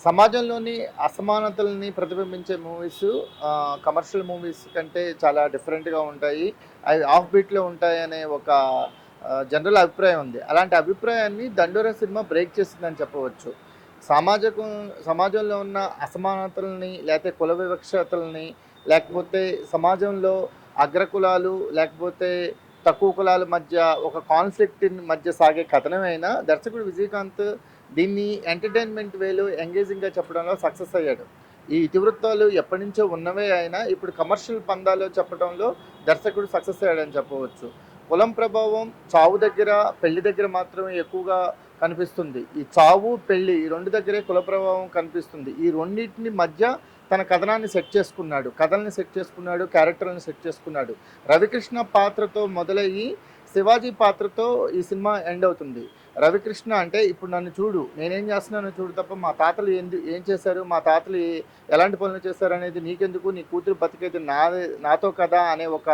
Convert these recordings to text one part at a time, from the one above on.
సమాజంలోని అసమానతల్ని ప్రతిబింబించే movies commercial movies కంటే చాలా డిఫరెంట్‌గా ఉంటాయి. అవి ఆఫ్ బీట్‌లో ఉంటాయనే ఒక జనరల్ అభిప్రాయం ఉంది. అలాంటి అభిప్రాయాన్ని 'దండోర' సినిమా బ్రేక్ చేసిందని చెప్పవచ్చు. సామాజకం సమాజంలో ఉన్న అసమానతల్ని లేతే కుల వివక్షతల్ని లేకపోతే సమాజంలో అగ్రకులాలు లేకపోతే తక్కువ కులాల మధ్య ఒక కాన్ఫ్లిక్ట్ మధ్య సాగే కథనమైనా దర్శకుడు విజయకాంత్ దీన్ని ఎంటర్‌టైన్‌మెంట్ వేలో ఎంగేజింగ్‌గా చెప్పడంలో సక్సెస్ అయ్యాడు. ఈ ఇతివృత్తాలు ఎప్పటినుంచో ఉన్నవే అయినా ఇప్పుడు కమర్షియల్ పందాలో చెప్పడంలో దర్శకుడు సక్సెస్ అయ్యాడని చెప్పవచ్చు. కులం ప్రభావం చావు దగ్గర, పెళ్లి దగ్గర మాత్రమే ఎక్కువగా కనిపిస్తుంది. ఈ చావు, పెళ్లి ఈ 2 దగ్గరే కుల ప్రభావం కనిపిస్తుంది. ఈ రెండిటిని మధ్య తన కథనాన్ని సెట్ చేసుకున్నాడు. కథల్ని సెట్ చేసుకున్నాడు, క్యారెక్టర్‌లని సెట్ చేసుకున్నాడు. రవికృష్ణ పాత్రతో మొదలయ్యి శివాజీ పాత్రతో ఈ సినిమా ఎండ్ అవుతుంది. రవికృష్ణ అంటే ఇప్పుడు నన్ను చూడు, నేనేం చేస్తున్నానో చూడు తప్ప మా తాతలు ఏం చేశారు, మా తాతలు ఎలాంటి పనులు చేశారు అనేది నీకెందుకు, నీ కూతురు బతికేది నాతో కదా అనే ఒక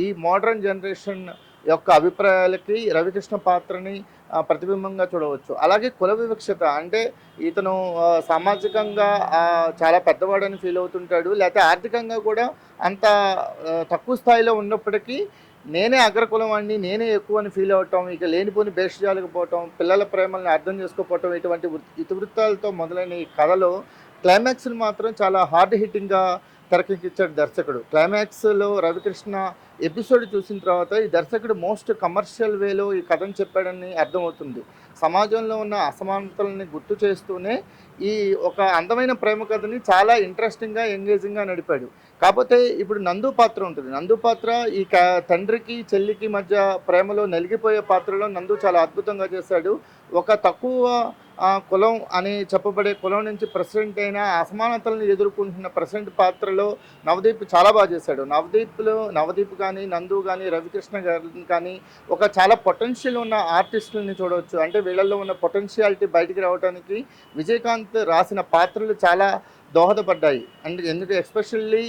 ఈ మోడర్న్ జనరేషన్ యొక్క అభిప్రాయాలకి రవికృష్ణ పాత్రని ప్రతిబింబంగా చూడవచ్చు. అలాగే కుల వివక్షత అంటే ఇతను సామాజికంగా చాలా పెద్దవాడని ఫీల్ అవుతుంటాడు. లేకపోతే ఆర్థికంగా కూడా అంత తక్కువ స్థాయిలో ఉన్నప్పటికీ నేనే అగ్రకులం వాడిని, నేనే ఎక్కువ అని ఫీల్ అవ్వటం, ఇక లేనిపోని భేషజాలకు పోవటం, పిల్లల ప్రేమల్ని అర్థం చేసుకోకపోవటం, ఇటువంటి ఇతివృత్తాలతో మొదలైన ఈ కథలో క్లైమాక్స్ని మాత్రం చాలా హార్డ్ హిట్టింగ్గా తెరకెక్కించాడు దర్శకుడు. క్లైమాక్స్లో రవికృష్ణ ఎపిసోడ్ చూసిన తర్వాత ఈ దర్శకుడు మోస్ట్ కమర్షియల్ వేలో ఈ కథను చెప్పాడని అర్థమవుతుంది. సమాజంలో ఉన్న అసమానతలని గుర్తు చేస్తూనే ఈ ఒక అందమైన ప్రేమ కథని చాలా ఇంట్రెస్టింగ్గా, ఎంగేజింగ్గా నడిపాడు. కాకపోతే ఇప్పుడు నందు పాత్ర ఉంటుంది. నందు పాత్ర ఈ తండ్రికి చెల్లికి మధ్య ప్రేమలో నలిగిపోయే పాత్రలో నందు చాలా అద్భుతంగా చేశాడు. ఒక తక్కువ కులం అని చెప్పబడే కులం నుంచి ప్రెసిడెంట్ అయిన అసమానతలను ఎదుర్కొంటున్న ప్రెసిడెంట్ పాత్రలో నవదీప్ చాలా బాగా చేశాడు. నవదీప్ కానీ, నందు కానీ, రవికృష్ణ గారిని కానీ ఒక చాలా పొటెన్షియల్ ఉన్న ఆర్టిస్టులని చూడవచ్చు. అంటే వీళ్ళల్లో ఉన్న పొటెన్షియాలిటీ బయటికి రావడానికి విజయకాంత్ రాసిన పాత్రలు చాలా దోహదపడ్డాయి. అండ్ ఎందుకు ఎస్పెషల్లీ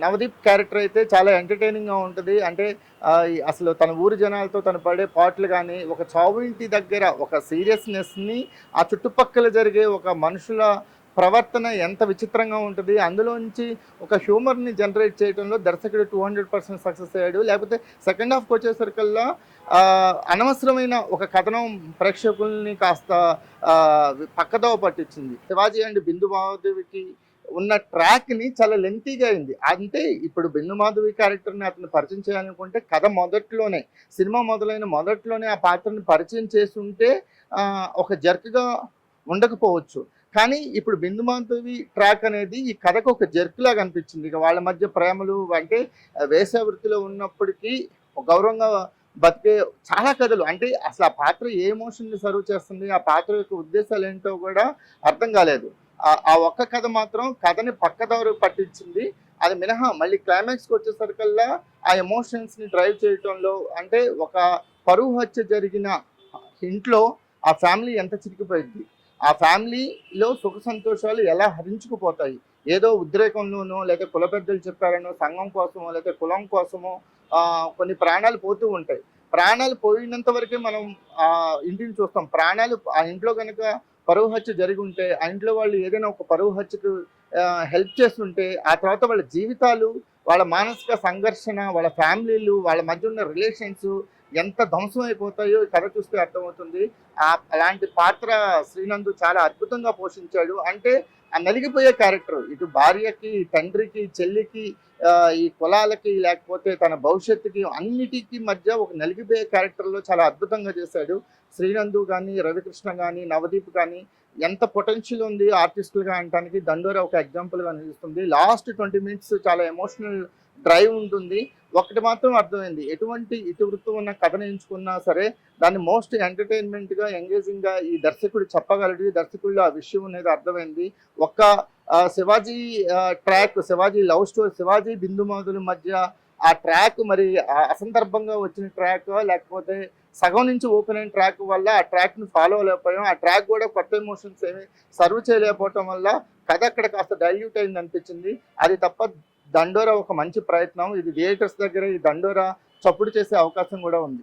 నవదీప్ క్యారెక్టర్ అయితే చాలా ఎంటర్టైనింగ్గా ఉంటుంది. అంటే అసలు తన ఊరి జనాలతో తను పడే పాటలు కానీ, ఒక చావు ఇంటి దగ్గర ఒక సీరియస్నెస్ని, ఆ చుట్టుపక్కల జరిగే ఒక మనుషుల ప్రవర్తన ఎంత విచిత్రంగా ఉంటుంది, అందులోంచి ఒక హ్యూమర్ని జనరేట్ చేయడంలో దర్శకుడు 200% సక్సెస్ అయ్యాడు. లేకపోతే సెకండ్ హాఫ్కి వచ్చేసరికల్లా అనవసరమైన ఒక కథనం ప్రేక్షకుల్ని కాస్త పక్కదోవ పట్టించింది. శివాజీ అండ్ బిందు మహాదేవికి ఉన్న ట్రాక్ని చాలా లెంతీగా అయింది. అంటే ఇప్పుడు బిందు మాధవి క్యారెక్టర్ని అతను పరిచయం చేయాలనుకుంటే కథ మొదట్లోనే, సినిమా మొదలైన మొదట్లోనే ఆ పాత్రని పరిచయం చేస్తుంటే ఒక జర్క్గా ఉండకపోవచ్చు. కానీ ఇప్పుడు బిందు మాధవి ట్రాక్ అనేది ఈ కథకు ఒక జర్క్లాగా అనిపించింది. ఇక వాళ్ళ మధ్య ప్రేమలు అంటే వేశ్యావృత్తిలో ఉన్నప్పటికీ గౌరవంగా బతికే చాలా కథలు, అంటే అసలు ఆ పాత్ర ఏ ఎమోషన్ని సర్వ్ చేస్తుంది, ఆ పాత్ర యొక్క ఉద్దేశాలు ఏంటో కూడా అర్థం కాలేదు. ఆ ఒక్క కథ మాత్రం కథని పక్కదారి పట్టించింది. అది మినహా మళ్ళీ క్లైమాక్స్కి వచ్చేసరికల్లా ఆ ఎమోషన్స్ని డ్రైవ్ చేయటంలో, అంటే ఒక పరువు హత్య జరిగిన ఇంట్లో ఆ ఫ్యామిలీ ఎంత చిరికిపోయింది, ఆ ఫ్యామిలీలో సుఖ సంతోషాలు ఎలా హరించుకుపోతాయి. ఏదో ఉద్రేకంలోనో లేదా కుల పెద్దలు చెప్పారనో, సంఘం కోసమో లేదా కులం కోసమో కొన్ని ప్రాణాలు పోతూ ఉంటాయి. ప్రాణాలు పోయినంత వరకే మనం ఆ ఇంటిని చూస్తాం. ప్రాణాలు ఆ ఇంట్లో కనుక పరువు హత్య జరిగి ఉంటే, ఆ ఇంట్లో వాళ్ళు ఏదైనా ఒక పరువు హత్యకు హెల్ప్ చేస్తుంటే, ఆ తర్వాత వాళ్ళ జీవితాలు, వాళ్ళ మానసిక సంఘర్షణ, వాళ్ళ ఫ్యామిలీలు, వాళ్ళ మధ్య ఉన్న రిలేషన్స్ ఎంత ధ్వంసం అయిపోతాయో ఈ కథ చూస్తే అర్థమవుతుంది. అలాంటి పాత్ర శ్రీనందు చాలా అద్భుతంగా పోషించాడు. అంటే ఆ నలిగిపోయే క్యారెక్టర్, ఇటు భార్యకి, తండ్రికి, చెల్లికి, ఈ కులాలకి, లేకపోతే తన భవిష్యత్తుకి, అన్నిటికీ మధ్య ఒక నలిగిపోయే క్యారెక్టర్లో చాలా అద్భుతంగా చేశాడు. శ్రీనందు కానీ, రవికృష్ణ కానీ, నవదీప్ కానీ ఎంత పొటెన్షియల్ ఉంది ఆర్టిస్టులుగా అనడానికి 'దండోర' ఒక ఎగ్జాంపుల్గా నిలుస్తుంది. లాస్ట్ 20 మినిట్స్ చాలా ఎమోషనల్ డ్రైవ్ ఉంటుంది. ఒకటి మాత్రం అర్థమైంది, ఎటువంటి ఇతివృత్తం ఉన్న కథను ఎంచుకున్నా సరే దాన్ని మోస్ట్ ఎంటర్టైన్మెంట్గా, ఎంగేజింగ్గా ఈ దర్శకుడు చెప్పగలడు. ఈ దర్శకుడిలో ఆ విషయం అనేది అర్థమైంది. ఒక్క Shivaji track, Shivaji love story, Shivaji Bindu మాధుల మధ్య ఆ ట్రాక్ మరి అసందర్భంగా వచ్చిన ట్రాక్, లేకపోతే సగం నుంచి ఓపెన్ అయిన ట్రాక్ వల్ల ఆ ట్రాక్ని ఫాలో అవ్వలేకపోయాం. ఆ ట్రాక్ కూడా కొత్త ఎమోషన్స్ ఏమి సర్వ్ చేయలేకపోవటం వల్ల కథ అక్కడ కాస్త డైల్యూట్ అయింది అనిపించింది. అది తప్ప 'దండోర' ఒక మంచి ప్రయత్నం. ఇది థియేటర్స్ దగ్గర ఈ 'దండోర' చప్పుడు చేసే అవకాశం కూడా ఉంది.